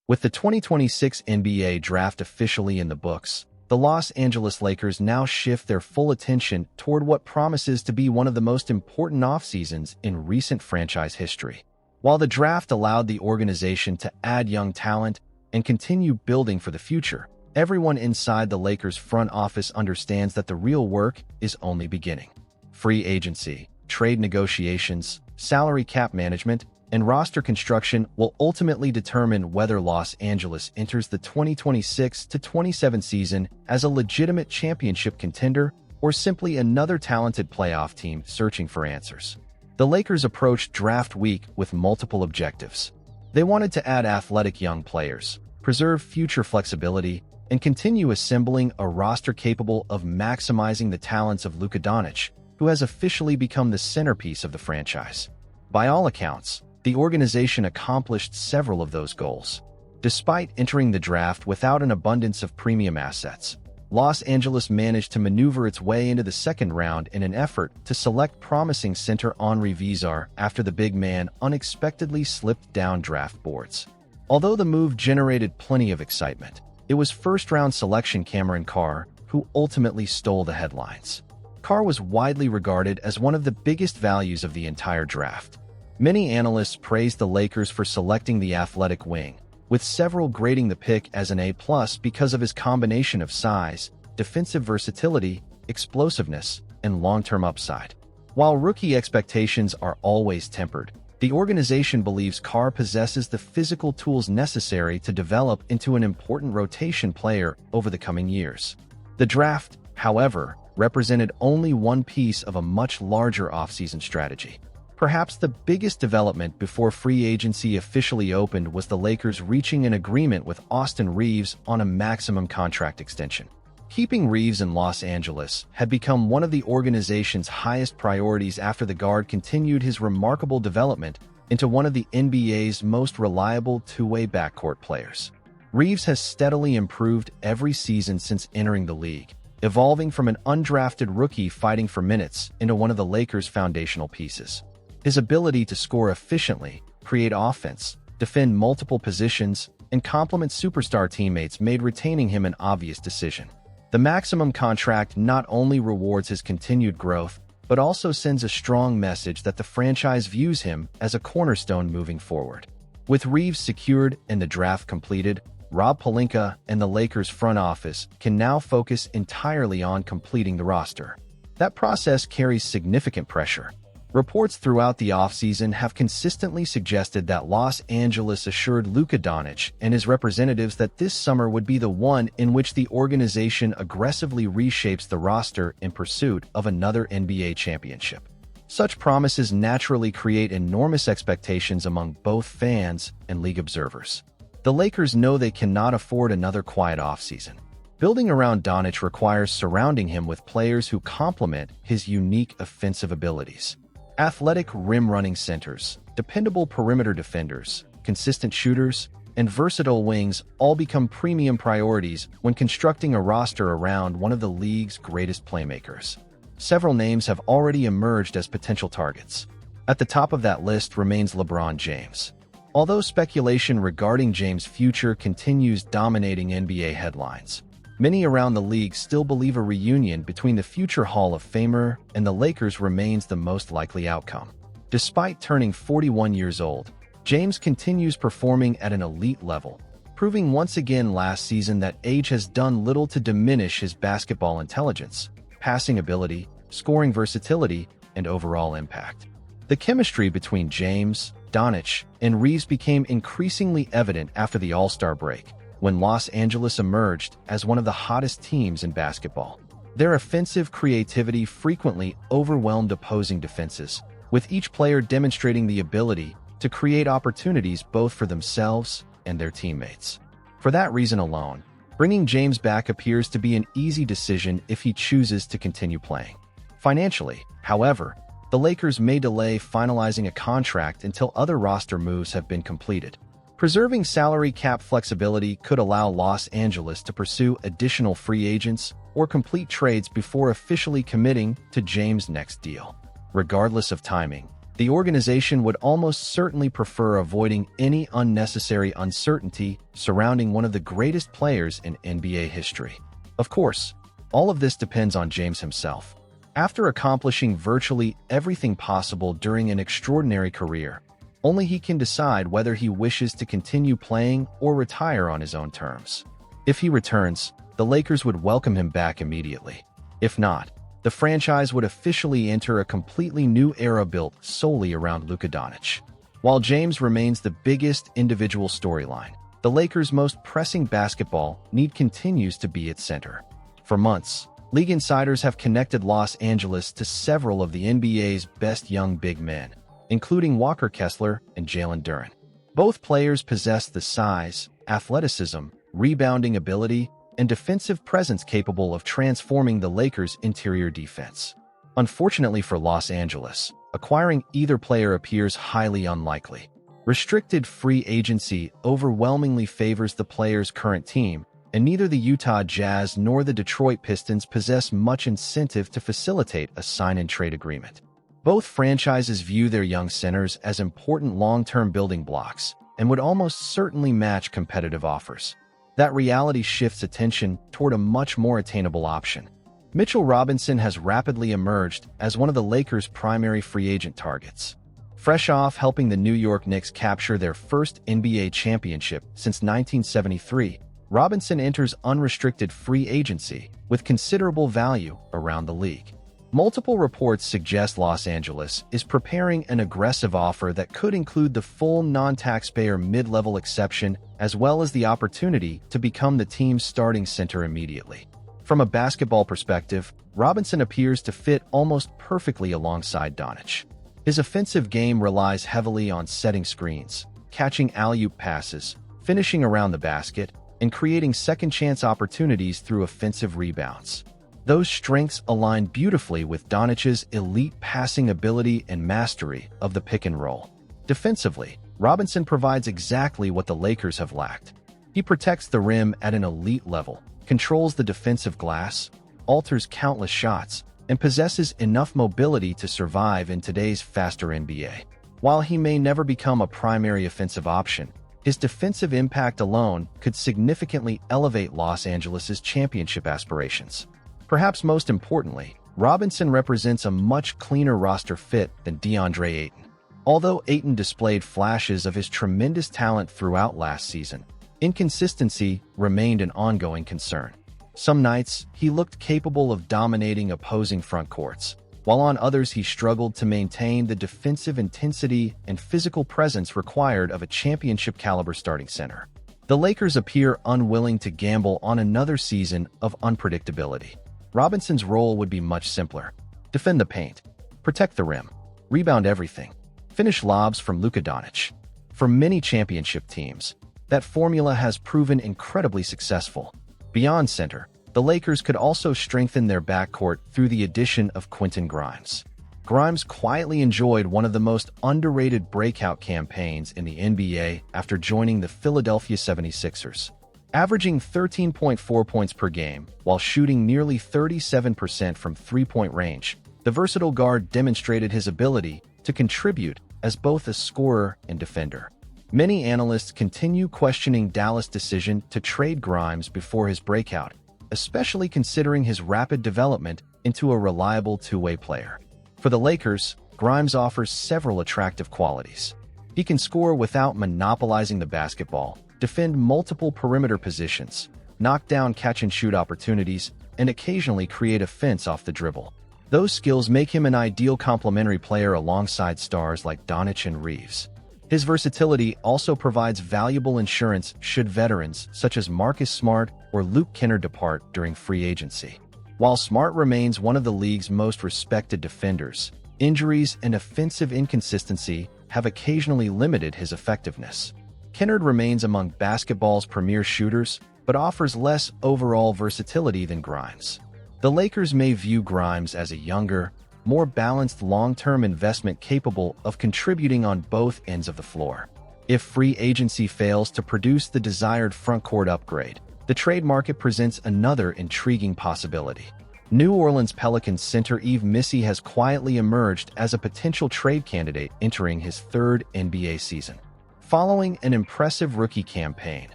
With the 2026 NBA draft officially in the books, the Los Angeles Lakers now shift their full attention toward what promises to be one of the most important offseasons in recent franchise history. While the draft allowed the organization to add young talent and continue building for the future, everyone inside the Lakers front office understands that the real work is only beginning. Free agency, trade negotiations, salary cap management, and roster construction will ultimately determine whether Los Angeles enters the 2026-27 season as a legitimate championship contender or simply another talented playoff team searching for answers. The Lakers approached draft week with multiple objectives. They wanted to add athletic young players, preserve future flexibility, and continue assembling a roster capable of maximizing the talents of Luka Doncic, who has officially become the centerpiece of the franchise. By all accounts, the organization accomplished several of those goals. Despite entering the draft without an abundance of premium assets, Los Angeles managed to maneuver its way into the second round in an effort to select promising center Henri Vizar after the big man unexpectedly slipped down draft boards. Although the move generated plenty of excitement, it was first-round selection Cameron Carr who ultimately stole the headlines. Carr was widely regarded as one of the biggest values of the entire draft. Many analysts praised the Lakers for selecting the athletic wing, with several grading the pick as an A+ because of his combination of size, defensive versatility, explosiveness, and long-term upside. While rookie expectations are always tempered, the organization believes Carr possesses the physical tools necessary to develop into an important rotation player over the coming years. The draft, however, represented only one piece of a much larger offseason strategy. Perhaps the biggest development before free agency officially opened was the Lakers reaching an agreement with Austin Reaves on a maximum contract extension. Keeping Reaves in Los Angeles had become one of the organization's highest priorities after the guard continued his remarkable development into one of the NBA's most reliable two-way backcourt players. Reaves has steadily improved every season since entering the league, evolving from an undrafted rookie fighting for minutes into one of the Lakers' foundational pieces. His ability to score efficiently, create offense, defend multiple positions, and complement superstar teammates made retaining him an obvious decision. The maximum contract not only rewards his continued growth, but also sends a strong message that the franchise views him as a cornerstone moving forward. With Reaves secured and the draft completed, Rob Pelinka and the Lakers front office can now focus entirely on completing the roster. That process carries significant pressure. Reports throughout the offseason have consistently suggested that Los Angeles assured Luka Doncic and his representatives that this summer would be the one in which the organization aggressively reshapes the roster in pursuit of another NBA championship. Such promises naturally create enormous expectations among both fans and league observers. The Lakers know they cannot afford another quiet offseason. Building around Doncic requires surrounding him with players who complement his unique offensive abilities. Athletic rim-running centers, dependable perimeter defenders, consistent shooters, and versatile wings all become premium priorities when constructing a roster around one of the league's greatest playmakers. Several names have already emerged as potential targets. At the top of that list remains LeBron James. Although speculation regarding James' future continues dominating NBA headlines, many around the league still believe a reunion between the future Hall of Famer and the Lakers remains the most likely outcome. Despite turning 41 years old, James continues performing at an elite level, proving once again last season that age has done little to diminish his basketball intelligence, passing ability, scoring versatility, and overall impact. The chemistry between James, Doncic, and Reaves became increasingly evident after the All-Star break, when Los Angeles emerged as one of the hottest teams in basketball. Their offensive creativity frequently overwhelmed opposing defenses, with each player demonstrating the ability to create opportunities both for themselves and their teammates. For that reason alone, bringing James back appears to be an easy decision if he chooses to continue playing. Financially, however, the Lakers may delay finalizing a contract until other roster moves have been completed. Preserving salary cap flexibility could allow Los Angeles to pursue additional free agents or complete trades before officially committing to James' next deal. Regardless of timing, The organization would almost certainly prefer avoiding any unnecessary uncertainty surrounding one of the greatest players in NBA history. Of course, all of this depends on James himself. After accomplishing virtually everything possible during an extraordinary career, only he can decide whether he wishes to continue playing or retire on his own terms. If he returns, the Lakers would welcome him back immediately. If not, the franchise would officially enter a completely new era built solely around Luka Doncic. While James remains the biggest individual storyline, the Lakers' most pressing basketball need continues to be its center. For months, league insiders have connected Los Angeles to several of the NBA's best young big men, including Walker Kessler and Jalen Duren. Both players possess the size, athleticism, rebounding ability, and defensive presence capable of transforming the Lakers' interior defense. Unfortunately for Los Angeles, acquiring either player appears highly unlikely. Restricted free agency overwhelmingly favors the player's current team, and neither the Utah Jazz nor the Detroit Pistons possess much incentive to facilitate a sign-and-trade agreement. Both franchises view their young centers as important long-term building blocks and would almost certainly match competitive offers. That reality shifts attention toward a much more attainable option. Mitchell Robinson has rapidly emerged as one of the Lakers' primary free agent targets. Fresh off helping the New York Knicks capture their first NBA championship since 1973, Robinson enters unrestricted free agency with considerable value around the league. Multiple reports suggest Los Angeles is preparing an aggressive offer that could include the full non-taxpayer mid-level exception as well as the opportunity to become the team's starting center immediately. From a basketball perspective, Robinson appears to fit almost perfectly alongside Doncic. His offensive game relies heavily on setting screens, catching alley-oop passes, finishing around the basket, and creating second-chance opportunities through offensive rebounds. Those strengths align beautifully with Doncic's elite passing ability and mastery of the pick-and-roll. Defensively, Robinson provides exactly what the Lakers have lacked. He protects the rim at an elite level, controls the defensive glass, alters countless shots, and possesses enough mobility to survive in today's faster NBA. While he may never become a primary offensive option, his defensive impact alone could significantly elevate Los Angeles' championship aspirations. Perhaps most importantly, Robinson represents a much cleaner roster fit than DeAndre Ayton. Although Ayton displayed flashes of his tremendous talent throughout last season, inconsistency remained an ongoing concern. Some nights, he looked capable of dominating opposing front courts, while on others he struggled to maintain the defensive intensity and physical presence required of a championship-caliber starting center. The Lakers appear unwilling to gamble on another season of unpredictability. Robinson's role would be much simpler. Defend the paint, protect the rim, rebound everything, finish lobs from Luka Doncic. For many championship teams, that formula has proven incredibly successful. Beyond center, the Lakers could also strengthen their backcourt through the addition of Quentin Grimes. Grimes quietly enjoyed one of the most underrated breakout campaigns in the NBA after joining the Philadelphia 76ers. Averaging 13.4 points per game while shooting nearly 37% from three-point range, the versatile guard demonstrated his ability to contribute as both a scorer and defender. Many analysts continue questioning Dallas' decision to trade Grimes before his breakout, especially considering his rapid development into a reliable two-way player. For the Lakers, Grimes offers several attractive qualities. He can score without monopolizing the basketball, defend multiple perimeter positions, knock down catch-and-shoot opportunities, and occasionally create offense off the dribble. Those skills make him an ideal complementary player alongside stars like Doncic and Reeves. His versatility also provides valuable insurance should veterans such as Marcus Smart or Luke Kennard depart during free agency. While Smart remains one of the league's most respected defenders, injuries and offensive inconsistency have occasionally limited his effectiveness. Kennard remains among basketball's premier shooters, but offers less overall versatility than Grimes. The Lakers may view Grimes as a younger, more balanced long-term investment capable of contributing on both ends of the floor. If free agency fails to produce the desired frontcourt upgrade, the trade market presents another intriguing possibility. New Orleans Pelicans center Yves Missi has quietly emerged as a potential trade candidate entering his third NBA season. Following an impressive rookie campaign,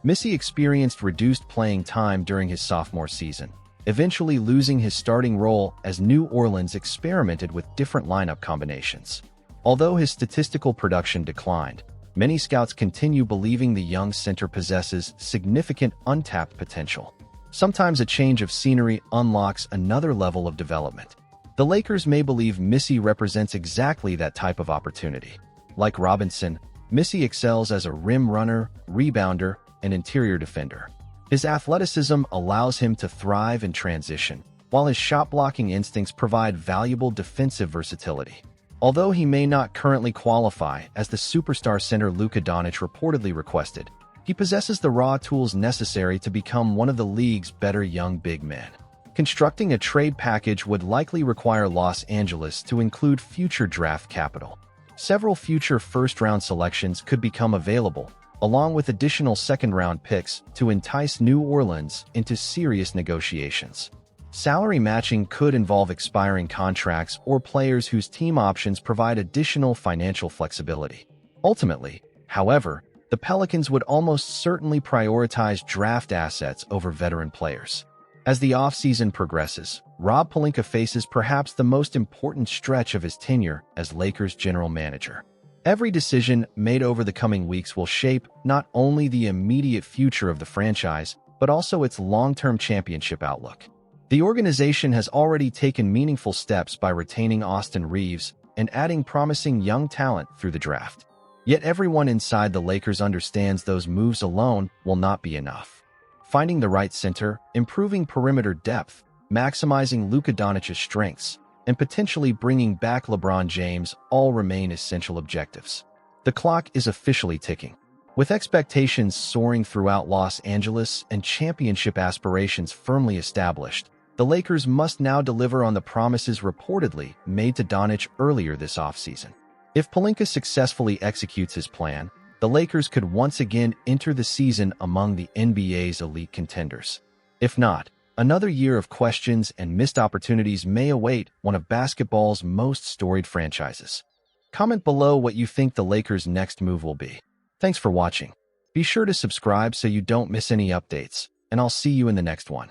Missi experienced reduced playing time during his sophomore season, eventually losing his starting role as New Orleans experimented with different lineup combinations. Although his statistical production declined, many scouts continue believing the young center possesses significant untapped potential. Sometimes a change of scenery unlocks another level of development. The Lakers may believe Missi represents exactly that type of opportunity. Like Robinson, Missi excels as a rim runner, rebounder, and interior defender. His athleticism allows him to thrive in transition, while his shot-blocking instincts provide valuable defensive versatility. Although he may not currently qualify as the superstar center Luka Doncic reportedly requested, he possesses the raw tools necessary to become one of the league's better young big men. Constructing a trade package would likely require Los Angeles to include future draft capital. Several future first-round selections could become available, along with additional second-round picks to entice New Orleans into serious negotiations. Salary matching could involve expiring contracts or players whose team options provide additional financial flexibility. Ultimately, however, the Pelicans would almost certainly prioritize draft assets over veteran players. As the offseason progresses, Rob Pelinka faces perhaps the most important stretch of his tenure as Lakers general manager. Every decision made over the coming weeks will shape not only the immediate future of the franchise, but also its long-term championship outlook. The organization has already taken meaningful steps by retaining Austin Reeves and adding promising young talent through the draft. Yet everyone inside the Lakers understands those moves alone will not be enough. Finding the right center, improving perimeter depth, maximizing Luka Doncic's strengths, and potentially bringing back LeBron James all remain essential objectives. The clock is officially ticking. With expectations soaring throughout Los Angeles and championship aspirations firmly established, the Lakers must now deliver on the promises reportedly made to Doncic earlier this offseason. If Pelinka successfully executes his plan, the Lakers could once again enter the season among the NBA's elite contenders. If not, another year of questions and missed opportunities may await one of basketball's most storied franchises. Comment below what you think the Lakers' next move will be. Thanks for watching. Be sure to subscribe so you don't miss any updates, and I'll see you in the next one.